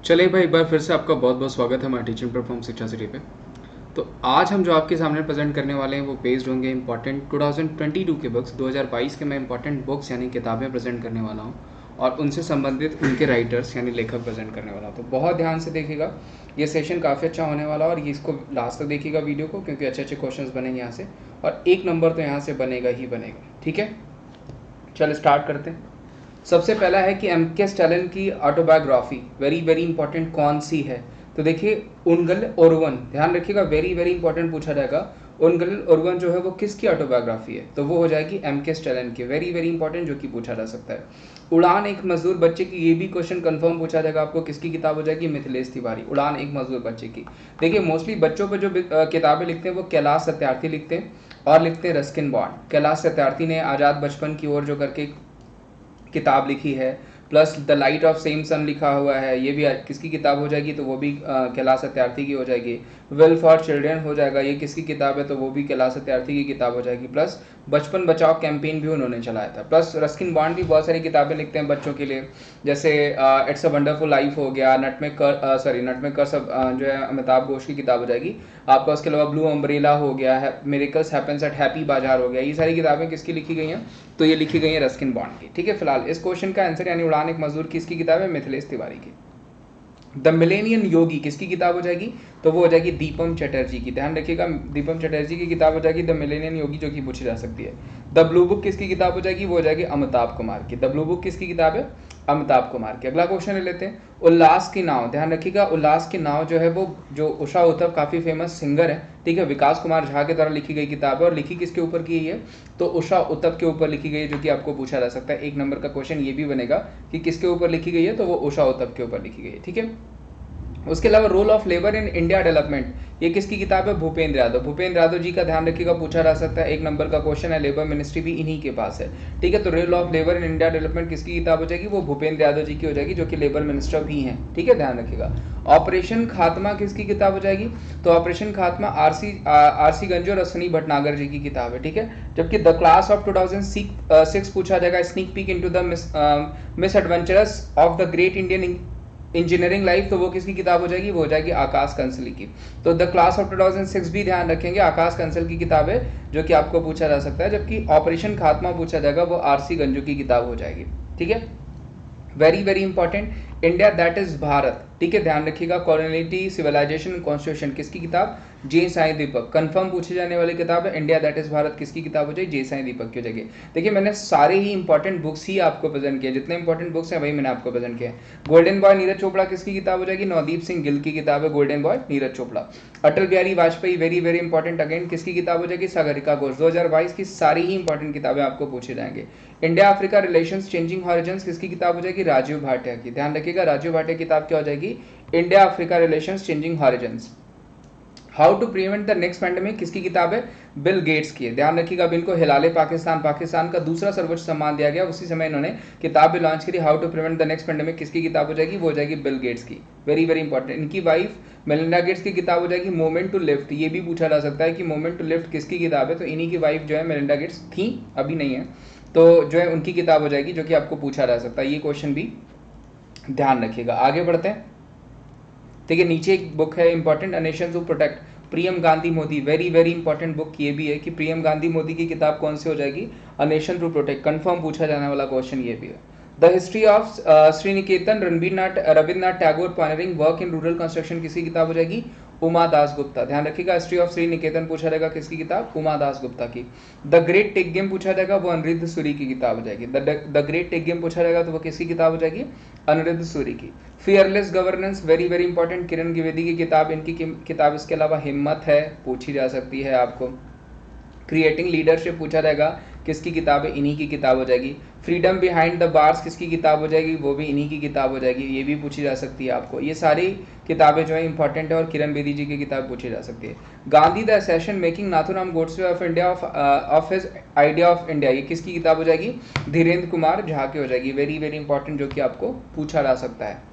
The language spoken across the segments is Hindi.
चलिए भाई, एक बार फिर से आपका बहुत बहुत स्वागत है हमारे टीचिंग प्लेटफॉर्म शिक्षा सिटी पे। तो आज हम जो आपके सामने प्रेजेंट करने वाले हैं वो बेस्ड होंगे इंपॉर्टेंट 2022 के बुक्स। 2022 के मैं इंपॉर्टेंट बुक्स यानी किताबें प्रेजेंट करने वाला हूँ और उनसे संबंधित उनके राइटर्स यानी लेखक प्रेजेंट करने वाला हूँ। तो बहुत ध्यान से देखिएगा, ये सेशन काफ़ी अच्छा होने वाला है और ये इसको लास्ट तक देखिएगा वीडियो को, क्योंकि अच्छे अच्छे क्वेश्चन बनेंगे यहाँ से और एक नंबर तो यहाँ से बनेगा ही बनेगा। ठीक है, चल स्टार्ट करते हैं। सबसे पहला है कि एम के स्टैलिन की ऑटोबायोग्राफी वेरी वेरी इंपॉर्टेंट कौन सी है। तो देखिए, उनगल ओरवन, ध्यान रखिएगा, वेरी वेरी इंपॉर्टेंट पूछा जाएगा। उनगल ओरवन जो है वो किसकी ऑटोबायोग्राफी है, तो वो हो जाएगी एम के स्टैलिन की, वेरी वेरी इंपॉर्टेंट, जो कि पूछा जा सकता है। उड़ान एक मजदूर बच्चे की, ये भी क्वेश्चन कंफर्म पूछा जाएगा आपको, किसकी किताब हो जाएगी, मिथिलेश तिवारी, उड़ान एक मजदूर बच्चे की। देखिए मोस्टली बच्चों पर जो किताबें लिखते हैं वो कैलाश सत्यार्थी लिखते हैं और लिखते हैं रस्किन बॉन्ड। कैलाश सत्यार्थी ने आज़ाद बचपन की ओर जो करके किताब लिखी है, plus the light of same sun लिखा हुआ है, ये भी किसकी किताब हो जाएगी, तो वो भी कैलाश सत्यार्थी की हो जाएगी। वेल फॉर चिल्ड्रन हो जाएगा, ये किसकी किताब है, तो वो भी कैलाश सत्यार्थी की किताब हो जाएगी। प्लस बचपन बचाओ कैंपेन भी उन्होंने चलाया था। प्लस रस्किन बॉन्ड भी बहुत सारी किताबें लिखते हैं बच्चों के लिए, जैसे इट्स अ वंडरफुल लाइफ हो गया, नटमेग कर सब जो है अमिताभ घोष की किताब हो जाएगी आपका। उसके अलावा ब्लू अम्ब्रेला हो गया है, मिरेकल्स हैपेंस एट हैप्पी बाजार हो गया, ये सारी किताबें किसकी लिखी गई हैं, तो ये लिखी गई है रस्किन बॉन्ड की। ठीक है, फिलहाल इस क्वेश्चन का आंसर यानी उड़ान एक मजदूर किसकी किताब है, मिथिलेश तिवारी की। द मिलेनियन योगी किसकी किताब हो जाएगी, तो वो हो जाएगी दीपम चटर्जी की, ध्यान रखिएगा, दीपम चटर्जी की किताब हो जाएगी द मिलेनियन योगी, जो कि पूछी जा सकती है। द ब्लू बुक किसकी किताब हो जाएगी, वो हो जाएगी अमिताभ कुमार की। द ब्लू बुक किसकी किताब है, अमिताभ कुमार की। अगला क्वेश्चन ले लेते हैं, उल्लास की नाव, ध्यान रखिएगा, उल्लास की नाव जो है वो जो उषा उत्थप काफ़ी फेमस सिंगर है, ठीक है, विकास कुमार झा के द्वारा लिखी गई किताब है और लिखी किसके ऊपर की है, तो उषा उत्थप के ऊपर लिखी गई है, जो कि आपको पूछा जा सकता है। एक नंबर का क्वेश्चन ये भी बनेगा कि किसके ऊपर लिखी गई है, तो वो उषा उत्थप के ऊपर लिखी गई है। ठीक है, उसके अलावा role of labour in India development, ये किसकी किताब है, भूपेंद्र यादव, भूपेंद्र यादव जी का, ध्यान रखिएगा, पूछा जा सकता है। एक नंबर का क्वेश्चन है, लेबर मिनिस्ट्री भी इन्हीं के पास है। ठीक है, तो role of labour in India development किसकी किताब हो जाएगी, वो भूपेंद्र यादव जी की हो जाएगी, जो कि लेबर मिनिस्टर भी हैं। ठीक है, ध्यान रखिएगा। ऑपरेशन खात्मा किसकी किताब हो जाएगी, तो ऑपरेशन खात्मा आरसी गंज और अश्विनी भटनागर जी की किताब है। ठीक है, जबकि द क्लास ऑफ 2006 पूछा जाएगा, sneak peek into the miss adventurous of the great Indian engineering life, तो वो किसकी किताब हो जाएगी, वो हो जाएगी आकाश कंसल की। तो द क्लास ऑफ 2006 भी ध्यान रखेंगे, आकाश कंसल की किताब है, जो कि आपको पूछा जा सकता है। जबकि ऑपरेशन खात्मा पूछा जाएगा, वो आरसी गंजू की किताब हो जाएगी। ठीक है, very very important, India that is Bharat, ठीक है, ध्यान रखिएगा, कॉलोनियलिटी सिविलाइजेशन कॉन्स्टिट्यूशन किसकी किताब, जे साई दीपक, कंफर्म पूछे जाने वाली किताब है। इंडिया दैट इज भारत किसकी किताब हो जाएगी, जे साई दीपक की हो जाएगी। देखिए मैंने सारे ही इंपॉर्टेंट बुक्स ही आपको प्रेजेंट किए, जितने इंपॉर्टेंट बुक्स हैं वही मैंने आपको प्रेजेंट किए। गोल्डन बॉय नीरज चोपड़ा किसकी किताब हो जाएगी, नवदीप सिंह गिल की किताब है golden boy Neeraj Chopra. Atal Bihari Vajpayee, very very important again, किसकी किताब हो जाएगी, सागरिका घोष। 2022 की सारी ही इंपॉर्टेंट किताबें आपको पूछे जाएंगे। India Africa relations changing horizons किसकी किताब हो जाएगी, राजीव भाटिया की, ध्यान रखिएगा, राजीव भाटिया की किताब क्या हो जाएगी, India Africa relations changing horizons. How to prevent the next pandemic किसकी किताब है, बिल गेट्स की है, ध्यान रखिएगा। अब इनको हिलाले पाकिस्तान, पाकिस्तान का दूसरा सर्वोच्च सम्मान दिया गया, उसी समय इन्होंने किताब भी लॉन्च करी। How to prevent the next pandemic किसकी किताब हो जाएगी, वो हो जाएगी बिल गेट्स की, वेरी वेरी इंपॉर्टेंट। इनकी वाइफ मेलिंडा गेट्स की किताब हो जाएगी मोमेंट टू लिफ्ट, ये भी पूछा जा सकता है कि मोमेंट टू लिफ्ट किसकी किताब है, तो इन्हीं की वाइफ जो है मेलिंडा गेट्स थी, अभी नहीं है, तो जो है उनकी किताब हो जाएगी, जो कि आपको पूछा जा सकता है। ये क्वेश्चन भी ध्यान रखिएगा। आगे बढ़ते हैं, ठीक है, नीचे एक बुक है important, a nation to protect, Priyam Gandhi Modi, very very important book ये भी है कि प्रियम गांधी मोदी की किताब कौन सी हो जाएगी, a nation to protect, confirm पूछा जाने वाला क्वेश्चन ये भी है। The history of Sriniketan Rabindranath Tagore pioneering work in rural construction किसकी किताब हो जाएगी, उमा दास गुप्ता, ध्यान रखिएगा, हिस्ट्री ऑफ श्री निकेतन पूछा जाएगा, किसकी किताब, उमा दास गुप्ता की। द ग्रेट टेक गेम पूछा जाएगा, वो अनिरुद्ध सूरी की किताब हो जाएगी। द ग्रेट टेक गेम पूछा जाएगा तो वो किसकी किताब हो जाएगी, अनिरुद्ध सूरी की। Fearless governance, very very important, Kiran Dwivedi की किताब, इनकी किताब। इसके अलावा हिम्मत है पूछी जा सकती है आपको। क्रिएटिंग लीडरशिप पूछा जाएगा, किसकी किताब है, इन्हीं की किताब हो जाएगी। फ्रीडम बिहाइंड द बार्स किसकी किताब हो जाएगी, वो भी इन्हीं की किताब हो जाएगी, ये भी पूछी जा सकती है आपको। ये सारी किताबें जो है इंपॉर्टेंट है और किरण बेदी जी की किताब पूछी जा सकती है। Gandhi the session making Nathuram Godse of India of his idea of India, ये किसकी किताब हो जाएगी, धीरेन्द्र कुमार झा की हो जाएगी, वेरी वेरी इंपॉर्टेंट, जो कि आपको पूछा जा सकता है।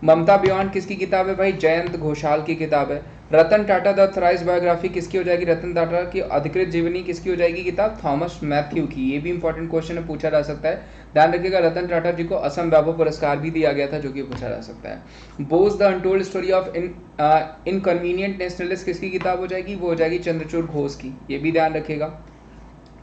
ममता बियॉन्ड किसकी किताब है भाई, जयंत घोषाल की किताब है। Ratan Tata the authorised biography किसकी हो जाएगी, रतन टाटा की अधिकृत जीवनी किसकी हो जाएगी किताब, थॉमस मैथ्यू की। ये भी इंपॉर्टेंट क्वेश्चन है, पूछा जा सकता है। ध्यान रखिएगा रतन टाटा जी को असम वैभव पुरस्कार भी दिया गया था, जो कि पूछा जा सकता है। Bose the untold story of inconvenient nationalist किसकी किताब हो जाएगी, वो हो जाएगी चंद्रचूड़ घोष की। ये भी ध्यान रखिएगा।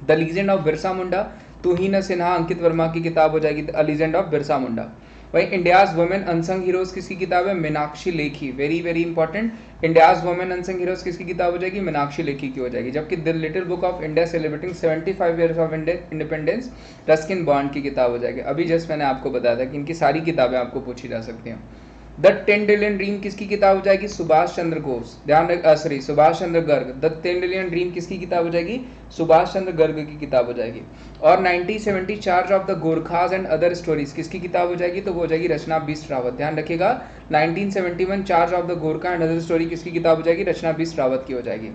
The legend of Birsa Munda तुहीन सिन्हा अंकित वर्मा की किताब हो जाएगी the legend of Birsa Munda. वही इंडियाज वुमेन अनसंग हीरोज किसकी किताब है, Meenakshi Lekhi. Very very important, India's women unsung heroes किसकी किताब हो जाएगी, मीनाक्षी लेखी की हो जाएगी। जबकि the little book of India celebrating 75 years of independence Ruskin bond की किताब हो जाएगी। अभी जस्ट मैंने आपको बताया था कि इनकी सारी किताबें आपको पूछी जा सकती हैं। द 10 ट्रिलियन ड्रीम किसकी किताब हो जाएगी, सुभाष चंद्र घोष। ध्यान रख Subhash Chandra Garg. The 10 trillion dream किसकी किताब हो जाएगी, सुभाष चंद्र गर्ग की किताब हो जाएगी। और 1970 charge of the Gorkhas and other stories किसकी किताब हो जाएगी, तो वो हो जाएगी रचना बिस्ट रावत। ध्यान रखिएगा 1971 charge of the Gorkha and other story किसकी किताब हो जाएगी, रचना बिस्ट रावत की हो जाएगी।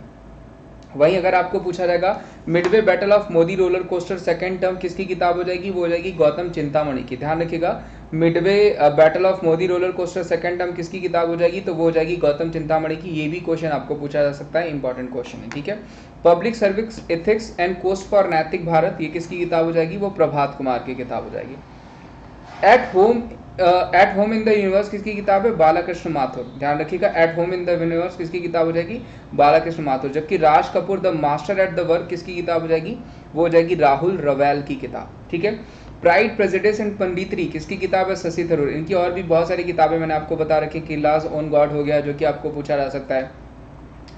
वहीं अगर आपको पूछा जाएगा Midway battle of Modi roller coaster second term किसकी किताब हो जाएगी, वो हो जाएगी गौतम चिंतामणि की। ध्यान रखिएगा Midway battle of Modi roller coaster second term किसकी किताब हो जाएगी, तो वो हो जाएगी गौतम चिंतामणि की। ये भी क्वेश्चन आपको पूछा जा सकता है, इंपॉर्टेंट क्वेश्चन है, ठीक है। Public service ethics and cost for Naitik Bharat ये किसकी किताब हो जाएगी, वो प्रभात कुमार की किताब हो जाएगी। At home in the universe किसकी किताब है, बालाकृष्ण माथुर। ध्यान रखिएगा at home in the universe किसकी किताब हो जाएगी, बालाकृष्ण माथुर। जबकि Raj Kapoor the master at the work किसकी किताब हो जाएगी, वो हो जाएगी राहुल रवैल की किताब, ठीक है। प्राइड प्रेजुडिस एंड पंडितरी किसकी किताब है, शशि थरूर। इनकी और भी बहुत सारी किताबें मैंने आपको बता रखी, किलास ऑन गॉड हो गया जो कि आपको पूछा जा सकता है,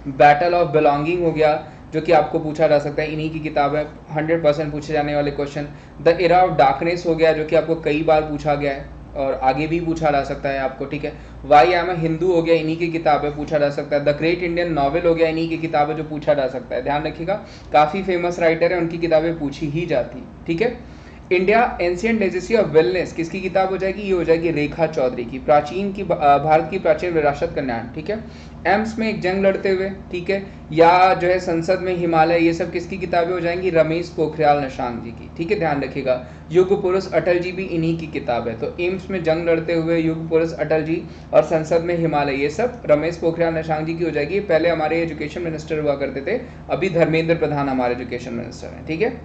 बैटल ऑफ बिलोंगिंग हो गया जो कि आपको पूछा जा सकता है, इन्हीं की किताब है, 100% पूछे जाने वाले question. The era of darkness हो गया जो कि आपको कई बार पूछा गया है और आगे भी पूछा जा सकता है आपको, ठीक है। वाई एम ए हिंदू हो गया, इन्हीं की किताब है, पूछा जा सकता है। द ग्रेट इंडियन नॉवेल हो गया, इन्हीं की किताब है जो पूछा जा सकता है। ध्यान रखिएगा काफ़ी फेमस राइटर है, उनकी किताबें पूछी ही जाती, ठीक है। India ancient legacy of wellness किसकी किताब हो जाएगी, ये हो जाएगी रेखा चौधरी की। प्राचीन की भारत की प्राचीन विरासत कल्याण, ठीक है। एम्स में एक जंग लड़ते हुए, ठीक है, या जो है संसद में हिमालय, ये सब किसकी किताबें हो जाएंगी, रमेश पोखरियाल निशंक जी की, ठीक है। ध्यान रखिएगा युग पुरुष अटल जी भी इन्हीं की किताब है। तो एम्स में जंग लड़ते हुए, युग पुरुष अटल जी और संसद में हिमालय, ये सब रमेश पोखरियाल निशंक जी की हो जाएगी। पहले हमारे एजुकेशन मिनिस्टर हुआ करते थे, अभी धर्मेंद्र प्रधान हमारे एजुकेशन मिनिस्टर हैं, ठीक है।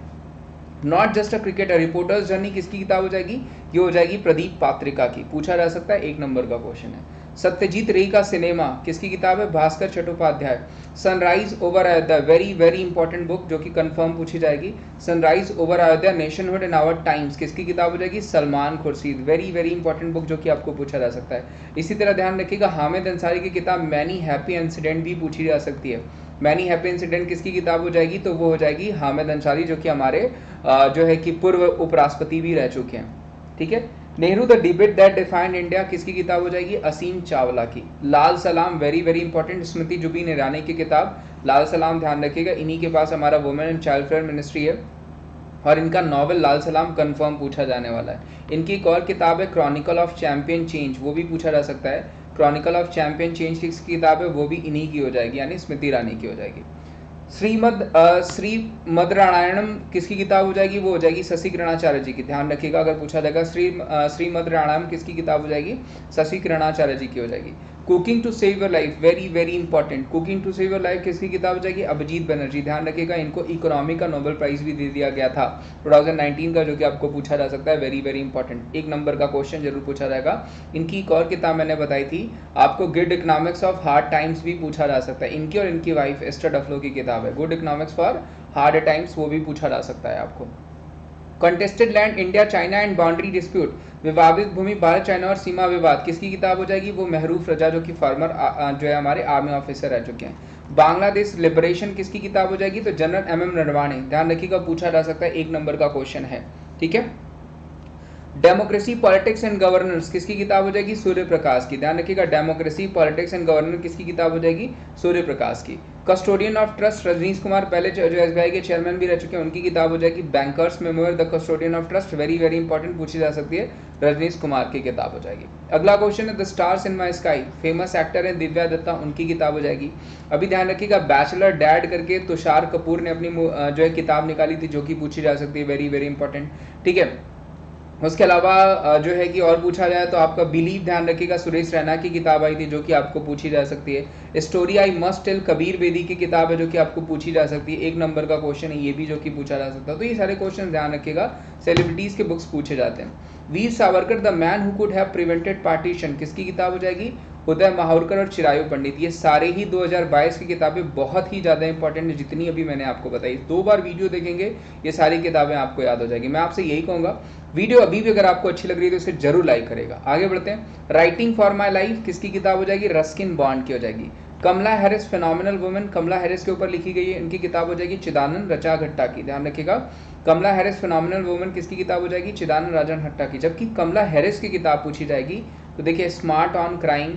Not just a cricketer reporters journey किसकी किताब हो जाएगी, ये हो जाएगी प्रदीप पात्रिका की। पूछा जा सकता है, 1 नंबर का क्वेश्चन है। सत्यजीत रे का सिनेमा किसकी किताब है, Bhaskar Chattopadhyay. Sunrise over Ayodhya very very important book जो कि कंफर्म पूछी जाएगी। Sunrise over Ayodhya nationhood in our times किसकी किताब हो जाएगी, Salman Khurshid. Very very important book जो कि आपको पूछा जा सकता है। इसी तरह ध्यान रखिएगा हामिद अंसारी की किताब मैनी हैप्पी इंसिडेंट भी पूछी जा सकती है। मैनी हैप्पी इंसिडेंट किसकी किताब हो जाएगी, तो वो हो जाएगी हामिद अंसारी जो कि हमारे जो है कि पूर्व उपराष्ट्रपति भी रह चुके हैं, ठीक है। Nehru the debate that defined India किसकी किताब हो जाएगी, असीम चावला की। लाल सलाम very very important, Smriti Zubin Irani की किताब लाल सलाम। ध्यान रखिएगा इन्हीं के पास हमारा women and child welfare ministry है और इनका नॉवेल लाल सलाम कंफर्म पूछा जाने वाला है। इनकी एक और किताब है क्रॉनिकल ऑफ चैंपियन चेंज, वो भी पूछा जा सकता है। क्रॉनिकल ऑफ चैंपियन चेंज की किताब है, वो भी इन्हीं की हो जाएगी, यानी स्मृति ईरानी की हो जाएगी। श्रीमद रामायणम किसकी किताब हो जाएगी, वो हो जाएगी शशि किरणाचार्य जी की। ध्यान रखिएगा अगर पूछा जाएगा श्रीमद रामायणम किसकी किताब हो जाएगी, शशि किरणाचार्य जी की हो जाएगी। Cooking to save your life very very important, cooking to save your life किसकी किताब हो जाएगी, अभिजीत बनर्जी। ध्यान रखिएगा इनको इकोनॉमी का नोबेल प्राइज भी दे दिया गया था 2019 का, जो कि आपको पूछा जा सकता है। वेरी वेरी इंपॉर्टेंट, 1 नंबर का क्वेश्चन जरूर पूछा जाएगा। इनकी एक और किताब मैंने बताई थी आपको, good economics of hard times भी पूछा जा सकता है। इनकी और इनकी वाइफ एस्टर डफलो की किताब है good economics for hard times, वो भी पूछा जा सकता है आपको। Contested land India China and boundary dispute, विवादित भूमि भारत चाइना और सीमा विवाद किसकी किताब हो जाएगी, वो महरूफ रजा जो कि फार्मर जो है हमारे आर्मी ऑफिसर रह चुके हैं। बांग्लादेश लिबरेशन किसकी किताब हो जाएगी, तो जनरल MM नरवाणे। ध्यान रखिएगा पूछा जा सकता है, 1 नंबर का क्वेश्चन है, ठीक है। डेमोक्रेसी पॉलिटिक्स एंड गवर्नेंस किसकी किताब हो जाएगी, सूर्य प्रकाश की। ध्यान रखिएगा डेमोक्रेसी पॉलिटिक्स एंड गवर्नेंस किसकी किताब हो जाएगी, सूर्य प्रकाश की। Custodian of trust Rajnish Kumar, पहले जो SBI के चेयरमैन भी रह चुके हैं, उनकी किताब हो जाएगी bankers memoir the custodian of trust. Very very important, पूछी जा सकती है, रजनीश कुमार की किताब हो जाएगी। अगला क्वेश्चन है the stars in my sky, famous actor है दिव्या दत्ता, उनकी किताब हो जाएगी। अभी ध्यान रखिएगा बैचलर डैड करके तुषार कपूर ने अपनी जो है किताब निकाली थी, जो कि पूछी जा सकती है, वेरी वेरी इंपॉर्टेंट, ठीक है। उसके अलावा जो है कि और पूछा जाए तो आपका बिलीव ध्यान रखिएगा, सुरेश रैना की किताब आई थी जो कि आपको पूछी जा सकती है। Story I must tell Kabir Bedi की किताब है जो कि आपको पूछी जा सकती है, 1 नंबर का क्वेश्चन है ये भी जो कि पूछा जा सकता है। तो ये सारे क्वेश्चन ध्यान रखिएगा, सेलिब्रिटीज के बुक्स पूछे जाते हैं। Veer Savarkar the man who could have prevented partition किसकी किताब हो जाएगी? उदय माहौरकर और चिरायु पंडित। ये सारे ही 2022 की किताबें बहुत ही ज़्यादा इंपॉर्टेंट है, जितनी अभी मैंने आपको बताई। 2 बार वीडियो देखेंगे ये सारी किताबें आपको याद हो जाएगी। मैं आपसे यही कहूँगा, वीडियो अभी भी अगर आपको अच्छी लग रही है तो इसे जरूर लाइक करेगा। आगे बढ़ते हैं। राइटिंग फॉर माई लाइफ किसकी किताब हो जाएगी? रस्किन बॉन्ड की हो जाएगी। कमला हैरिस फिनोमिनल वुमेन, कमला हैरिस के ऊपर लिखी गई है, इनकी किताब हो जाएगी चिदानंद रचा घट्टा की। ध्यान रखिएगा, कमला हैरिस फिनोमिनल वुमेन किसकी किताब हो जाएगी? चिदानंद राजन हट्टा की। जबकि कमला हैरिस की किताब पूछी जाएगी तो देखिए स्मार्ट ऑन क्राइम,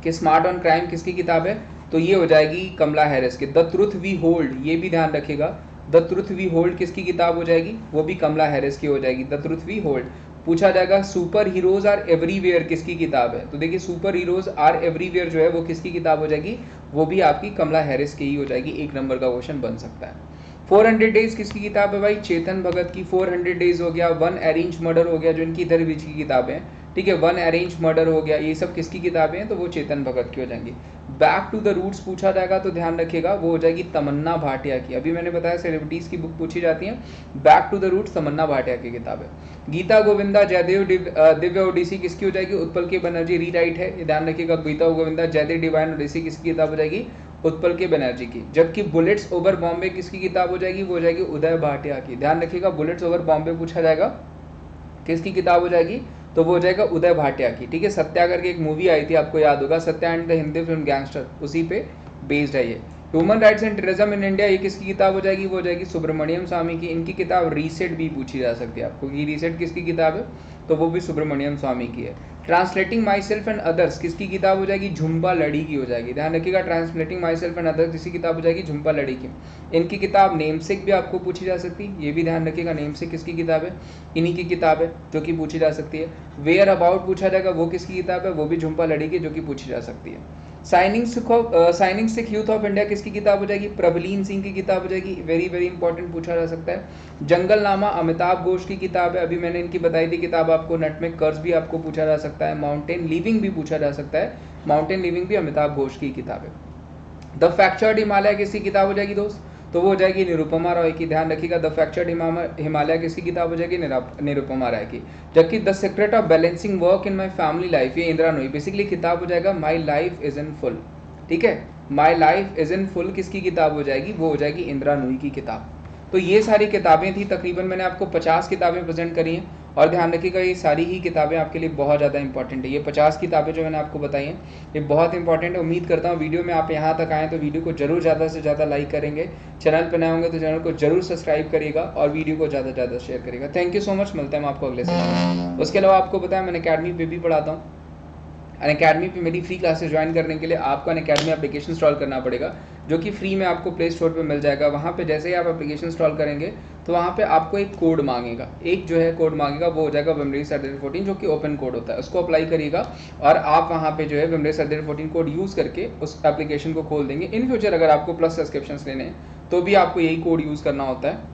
कि स्मार्ट ऑन क्राइम किसकी किताब है? तो ये हो जाएगी कमला हैरिस की। द ट्रुथ वी होल्ड, ये भी ध्यान रखिएगा, द ट्रुथ वी होल्ड किसकी किताब हो जाएगी? वो भी कमला हैरिस की हो जाएगी, द ट्रुथ वी होल्ड। पूछा जाएगा सुपर हीरोज आर एवरीवेयर किसकी किताब है? तो देखिए सुपर हीरोज आर एवरीवेयर जो है वो किसकी किताब हो जाएगी? वो भी आपकी कमला हैरिस की ही हो जाएगी। 1 नंबर का क्वेश्चन बन सकता है। 400 डेज किसकी किताब है भाई? चेतन भगत की। 400 डेज हो गया, 1 अरेंज मर्डर हो गया जो इनकी इधर बीच की किताबें हैं, ठीक है, 1 अरेंज मर्डर हो गया, ये सब किसकी किताबें हैं? तो वो चेतन भगत की हो जाएंगी। बैक टू द रूट्स पूछा जाएगा तो ध्यान रखिएगा वो हो जाएगी तमन्ना भाटिया की। अभी मैंने बताया सेलिब्रिटीज की बुक पूछी जाती है, बैक टू द रूट्स तमन्ना भाटिया की किताब है। गीता गोविंदा जयदेव दिव्य ओडिसी किसकी हो जाएगी? उत्पल के बनर्जी रीराइट है, ये ध्यान रखिएगा। गीता गोविंदा जयदेव डिवाइन ओडिसी किसकी किताब हो जाएगी? उत्पल के बनर्जी की। जबकि बुलेट्स ओवर बॉम्बे किसकी किताब हो जाएगी? वो हो जाएगी उदय भाटिया की। ध्यान रखिएगा, बुलेट्स ओवर बॉम्बे पूछा जाएगा किसकी किताब हो जाएगी? तो वो हो जाएगा उदय भाटिया की, ठीक है। सत्या करके एक मूवी आई थी आपको याद होगा, Satya and the Hindi film gangster, उसी पे बेस्ड है ये। Human rights and terrorism in India, ये किसकी किताब हो जाएगी? वो हो जाएगी सुब्रमण्यम स्वामी की। इनकी किताब रीसेट भी पूछी जा सकती है आपको, ये रीसेट किसकी किताब है? तो वो भी सुब्रमण्यम स्वामी की है। Translating my self and others किसकी किताब हो जाएगी? झुम्पा लड़ी की हो जाएगी। ध्यान रखिएगा, translating my self and others किसकी किताब हो जाएगी? झुम्पा लड़ी की। इनकी किताब नेमसेक भी आपको पूछी जा सकती है, ये भी ध्यान रखिएगा, नेमसेक किसकी किताब है? इन्हीं की किताब है जो कि पूछी जा सकती है। वेयर अबाउट पूछा जाएगा, वो किसकी किताब है? वो भी झुम्पा लड़ी की, जो कि पूछी जा सकती है। Signing Sikh youth of India किसकी किताब हो जाएगी? प्रभलीन सिंह की किताब हो जाएगी। वेरी वेरी इंपॉर्टेंट पूछा जा सकता है। जंगलनामा अमिताभ घोष की किताब है, अभी मैंने इनकी बताई थी किताब आपको। नटमेग कर्ज भी आपको पूछा जा सकता है। माउंटेन लिविंग भी पूछा जा सकता है, माउंटेन लिविंग भी अमिताभ घोष की किताब है। द फ्रैक्चर्ड हिमालय किसकी किताब हो जाएगी दोस्त? तो वो हो जाएगी निरुपमा रॉय की। ध्यान रखिएगा, द फ्रैक्चर्ड हिमालय किसकी किताब हो जाएगी? निरुपमा रॉय की। जबकि the secret of balancing work in my family life, ये इंदिरा नूई। बेसिकली किताब हो जाएगा my life is in full, ठीक है। My life is in full किसकी किताब हो जाएगी? वो हो जाएगी इंदिरा नूई की किताब। तो ये सारी किताबें थी, तकरीबन मैंने आपको 50 किताबें प्रेजेंट करी हैं। और ध्यान रखिएगा ये सारी ही किताबें आपके लिए बहुत ज़्यादा इंपॉर्टेंट है। ये 50 किताबें जो मैंने आपको बताई हैं ये बहुत इंपॉर्टेंट है। उम्मीद करता हूँ वीडियो में आप यहाँ तक आएँ तो वीडियो को जरूर ज़्यादा से ज़्यादा लाइक करेंगे, चैनल पर नए होंगे तो चैनल को जरूर सब्सक्राइब करिएगा और वीडियो को ज़्यादा से ज़्यादा शेयर करिएगा। थैंक यू सो मच, मिलते हैं हम आपको अगले सेशन में। उसके अलावा आपको बताया मैंने अकेडमी पे भी पढ़ाता हूँ। अनअकैडमी पे मेरी फ्री क्लासेस ज्वाइन करने के लिए आपको अनअकैडमी एप्लीकेशन इंस्टॉल करना पड़ेगा, जो कि फ्री में आपको प्ले स्टोर पे मिल जाएगा। वहाँ पे जैसे ही आप एप्लीकेशन इंस्टॉल करेंगे तो वहाँ पे आपको एक कोड मांगेगा, एक जो है कोड मांगेगा, वो हो जाएगा Wimrace@14, जो कि ओपन कोड होता है। उसको अप्लाई करिएगा और आप वहाँ पे जो है Wimrace@14 कोड यूज़ करके उस एप्लीकेशन को खोल देंगे। इन फ्यूचर अगर आपको प्लस सब्सक्रिप्शन लेने हैं तो भी आपको यही कोड यूज़ करना होता है,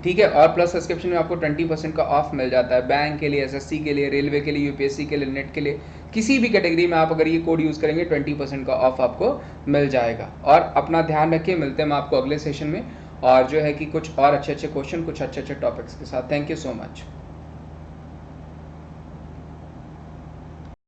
ठीक है। और प्लस सब्सक्रिप्शन में आपको 20% का ऑफ मिल जाता है। बैंक के लिए, एसएससी के लिए, रेलवे के लिए, यूपीएससी के लिए, नेट के लिए, किसी भी कैटेगरी में आप अगर ये कोड यूज़ करेंगे 20% का ऑफ आपको मिल जाएगा। और अपना ध्यान रखिए, मिलते हैं हम आपको अगले सेशन में और जो है कि कुछ और अच्छे क्वेश्चन, कुछ अच्छे टॉपिक्स के साथ। Thank you so much.